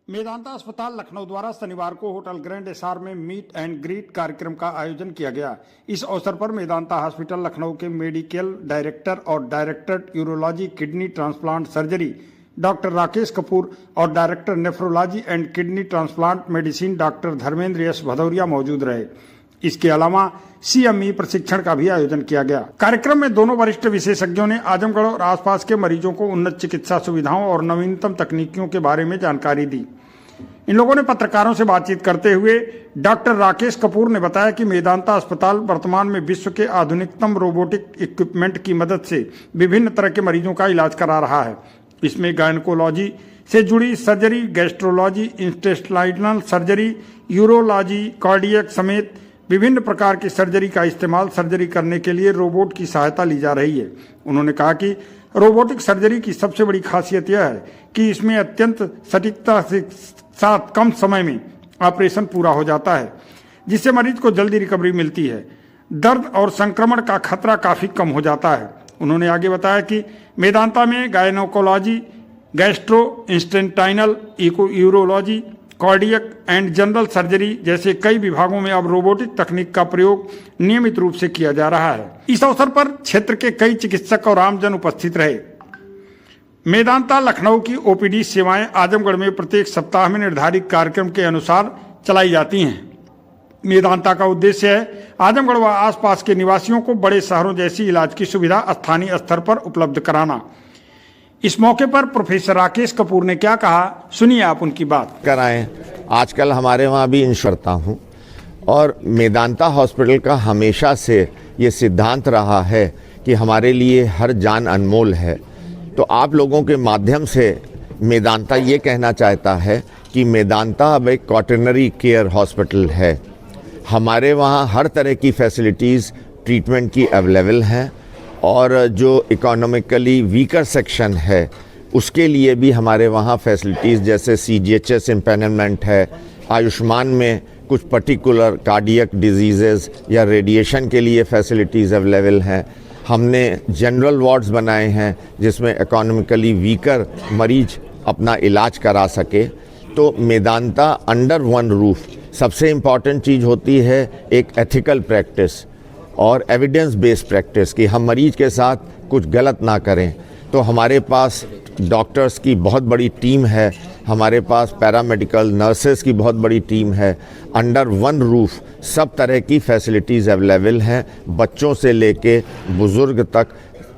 मेदांता अस्पताल लखनऊ द्वारा शनिवार को होटल ग्रैंड एसआर में मीट एंड ग्रीट कार्यक्रम का आयोजन किया गया। इस अवसर पर मेदांता हॉस्पिटल लखनऊ के मेडिकल डायरेक्टर और director urology kidney transplant surgery doctor Rakesh Kapoor और director nephrology and kidney transplant medicine doctor Dharmendra S Bhadauria मौजूद रहे। इसके अलावा सीएमई प्रशिक्षण का भी आयोजन किया गया। कार्यक्रम में दोनों वरिष्ठ विशेषज्ञों ने आजमगढ़ और आसपास के मरीजों को उन्नत चिकित्सा सुविधाओं और नवीनतम तकनीकियों के बारे में जानकारी दी। इन लोगों ने पत्रकारों से बातचीत करते हुए डॉक्टर राकेश कपूर ने बताया कि मेदांता अस्पताल वर्तमान में विश्व के आधुनिकतम रोबोटिक इक्विपमेंट की मदद से विभिन्न तरह के मरीजों का इलाज करा रहा है। इसमें गायनकोलॉजी से जुड़ी surgery, gastrology, intestinal surgery, urology, cardiac समेत विभिन्न प्रकार की सर्जरी का इस्तेमाल सर्जरी करने के लिए रोबोट की सहायता ली जा रही है। उन्होंने कहा कि रोबोटिक सर्जरी की सबसे बड़ी खासियत यह है कि इसमें अत्यंत सटीकता के साथ कम समय में ऑपरेशन पूरा हो जाता है, जिससे मरीज को जल्दी रिकवरी मिलती है। दर्द और संक्रमण का खतरा काफ़ी कम हो जाता है। उन्होंने आगे बताया कि मेदांता में gynaecology, gastro intestinal, urology, cardiac and general surgery जैसे कई विभागों में अब रोबोटिक तकनीक का प्रयोग नियमित रूप से किया जा रहा है। इस अवसर पर क्षेत्र के कई चिकित्सक और आमजन उपस्थित रहे। मेदांता लखनऊ की ओपीडी सेवाएं आजमगढ़ में प्रत्येक सप्ताह में निर्धारित कार्यक्रम के अनुसार चलाई जाती हैं। मेदांता का उद्देश्य है आजमगढ़ व आसपास के निवासियों को बड़े शहरों जैसी इलाज की सुविधा स्थानीय स्तर पर उपलब्ध कराना। इस मौके पर प्रोफेसर राकेश कपूर ने क्या कहा, सुनिए आप उनकी बात। कराएं, आजकल हमारे वहाँ भी इंश्योर करता हूँ और मेदांता हॉस्पिटल का हमेशा से ये सिद्धांत रहा है कि हमारे लिए हर जान अनमोल है। तो आप लोगों के माध्यम से मेदांता ये कहना चाहता है कि मेदांता अब एक क्वाटरनरी केयर हॉस्पिटल है। हमारे वहाँ हर तरह की फैसिलिटीज़ ट्रीटमेंट की अवेलेबल हैं और जो इकोनॉमिकली वीकर सेक्शन है उसके लिए भी हमारे वहाँ फैसिलिटीज़ जैसे CGHS इम्पैनलमेंट है, आयुष्मान में कुछ पर्टिकुलर कार्डियक डिजीज़ेज़ या रेडिएशन के लिए फैसिलिटीज़ अवेलेबल हैं। हमने जनरल वार्ड्स बनाए हैं जिसमें इकोनॉमिकली वीकर मरीज अपना इलाज करा सके। तो मेदांता अंडर वन रूफ, सबसे इम्पॉर्टेंट चीज़ होती है एक एथिकल प्रैक्टिस और एविडेंस बेस्ड प्रैक्टिस कि हम मरीज के साथ कुछ गलत ना करें। तो हमारे पास डॉक्टर्स की बहुत बड़ी टीम है, हमारे पास पैरामेडिकल नर्सेस की बहुत बड़ी टीम है। अंडर वन रूफ सब तरह की फैसिलिटीज़ अवेलेबल हैं, बच्चों से लेके बुज़ुर्ग तक।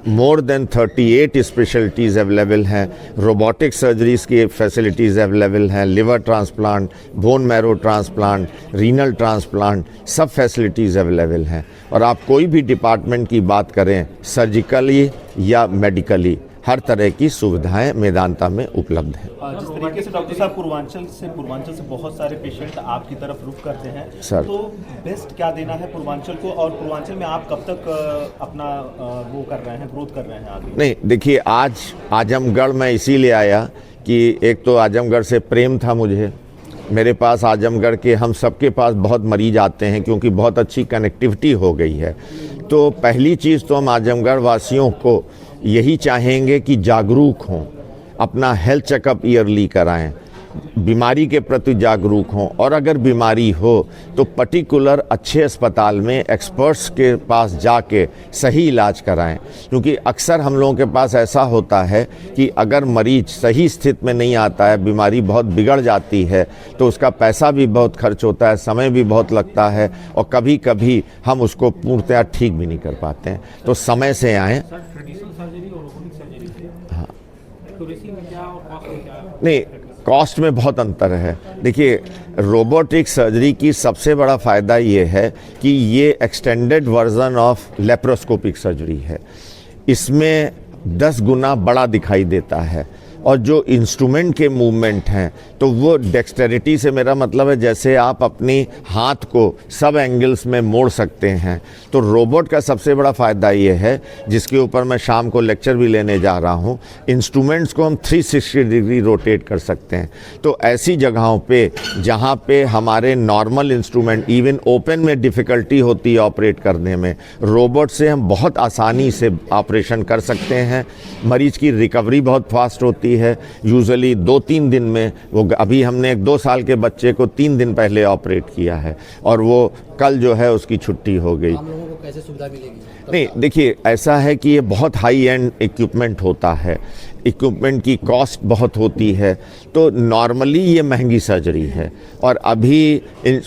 मोर देन 38 स्पेशलिटीज़ अवेलेबल हैं। रोबोटिक सर्जरीज़ की फैसिलिटीज़ अवेलेबल हैं, liver transplant, bone marrow transplant, renal transplant, सब फैसिलिटीज़ अवेलेबल हैं। और आप कोई भी डिपार्टमेंट की बात करें, सर्जिकली या मेडिकली, हर तरह की सुविधाएं मेदांता में उपलब्ध हैं। जिस तरीके से डॉक्टर साहब पूर्वांचल से बहुत सारे पेशेंट आपकी तरफ रुख करते हैं सर, तो बेस्ट क्या देना है पूर्वांचल को, और पूर्वांचल में आप कब तक अपना वो कर रहे हैं, ग्रोथ कर रहे हैं आगे? नहीं, देखिए आज आजमगढ़ में इसीलिए आया कि एक तो आजमगढ़ से प्रेम था मुझे। मेरे पास आजमगढ़ के हम सबके पास बहुत मरीज आते हैं क्योंकि बहुत अच्छी कनेक्टिविटी हो गई है। तो पहली चीज़ तो हम आजमगढ़ वासियों को यही चाहेंगे कि जागरूक हों, अपना हेल्थ चेकअप ईयरली कराएं, बीमारी के प्रति जागरूक हों और अगर बीमारी हो तो पर्टिकुलर अच्छे अस्पताल में एक्सपर्ट्स के पास जाके सही इलाज कराएं। क्योंकि अक्सर हम लोगों के पास ऐसा होता है कि अगर मरीज सही स्थिति में नहीं आता है, बीमारी बहुत बिगड़ जाती है तो उसका पैसा भी बहुत खर्च होता है, समय भी बहुत लगता है और कभी कभी हम उसको पूर्णतः ठीक भी नहीं कर पाते हैं। तो समय से आएँ। हाँ, नहीं, कॉस्ट में बहुत अंतर है। देखिए, रोबोटिक सर्जरी की सबसे बड़ा फ़ायदा ये है कि ये extended version of laparoscopic surgery है। इसमें 10 गुना बड़ा दिखाई देता है और जो इंस्ट्रूमेंट के मूवमेंट हैं तो वो डेक्सटेरिटी से मेरा मतलब है जैसे आप अपनी हाथ को सब एंगल्स में मोड़ सकते हैं। तो रोबोट का सबसे बड़ा फ़ायदा ये है, जिसके ऊपर मैं शाम को लेक्चर भी लेने जा रहा हूँ, इंस्ट्रूमेंट्स को हम 360 डिग्री रोटेट कर सकते हैं। तो ऐसी जगहों पे जहाँ पे हमारे नॉर्मल इंस्ट्रूमेंट इवन ओपन में डिफ़िकल्टी होती है ऑपरेट करने में, रोबोट से हम बहुत आसानी से ऑपरेशन कर सकते हैं। मरीज़ की रिकवरी बहुत फास्ट होती है, यूजुअली 2-3 दिन में वो, अभी हमने एक 2 साल के बच्चे को 3 दिन पहले ऑपरेट किया है और वो कल जो है उसकी छुट्टी हो गई। आम लोगों को कैसे सुविधा मिलेगी? नहीं, देखिए ऐसा है कि ये बहुत हाई एंड इक्विपमेंट होता है, इक्विपमेंट की कॉस्ट बहुत होती है, तो नॉर्मली ये महंगी सर्जरी है और अभी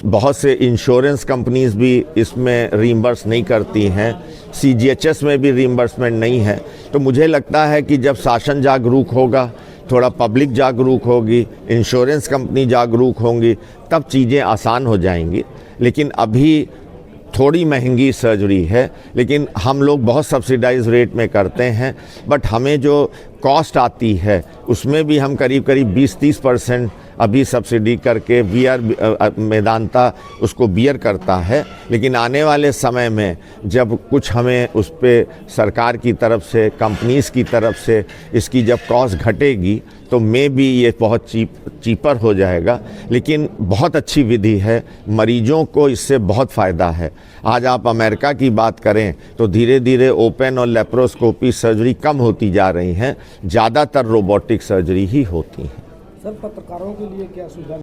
बहुत से इंश्योरेंस कंपनीज भी इसमें रीइंबर्स नहीं करती हैं, CGHS में भी रीइंबर्समेंट नहीं है। तो मुझे लगता है कि जब शासन जागरूक होगा, थोड़ा पब्लिक जागरूक होगी, इंश्योरेंस कंपनी जागरूक होंगी, तब चीज़ें आसान हो जाएंगी। लेकिन अभी थोड़ी महंगी सर्जरी है, लेकिन हम लोग बहुत सब्सिडाइज रेट में करते हैं, बट हमें जो कॉस्ट आती है उसमें भी हम करीब 20-30% अभी सब्सिडी करके मेदांता उसको बियर करता है। लेकिन आने वाले समय में जब कुछ हमें उस पर सरकार की तरफ से, कंपनीज़ की तरफ से इसकी जब कॉस्ट घटेगी तो भी ये बहुत चीपर हो जाएगा। लेकिन बहुत अच्छी विधि है, मरीजों को इससे बहुत फ़ायदा है। आज आप अमेरिका की बात करें तो धीरे धीरे ओपन और लेप्रोस्कोपी सर्जरी कम होती जा रही हैं, ज़्यादातर रोबोटिक सर्जरी ही होती हैं। सर, पत्रकारों के लिए क्या सुविधा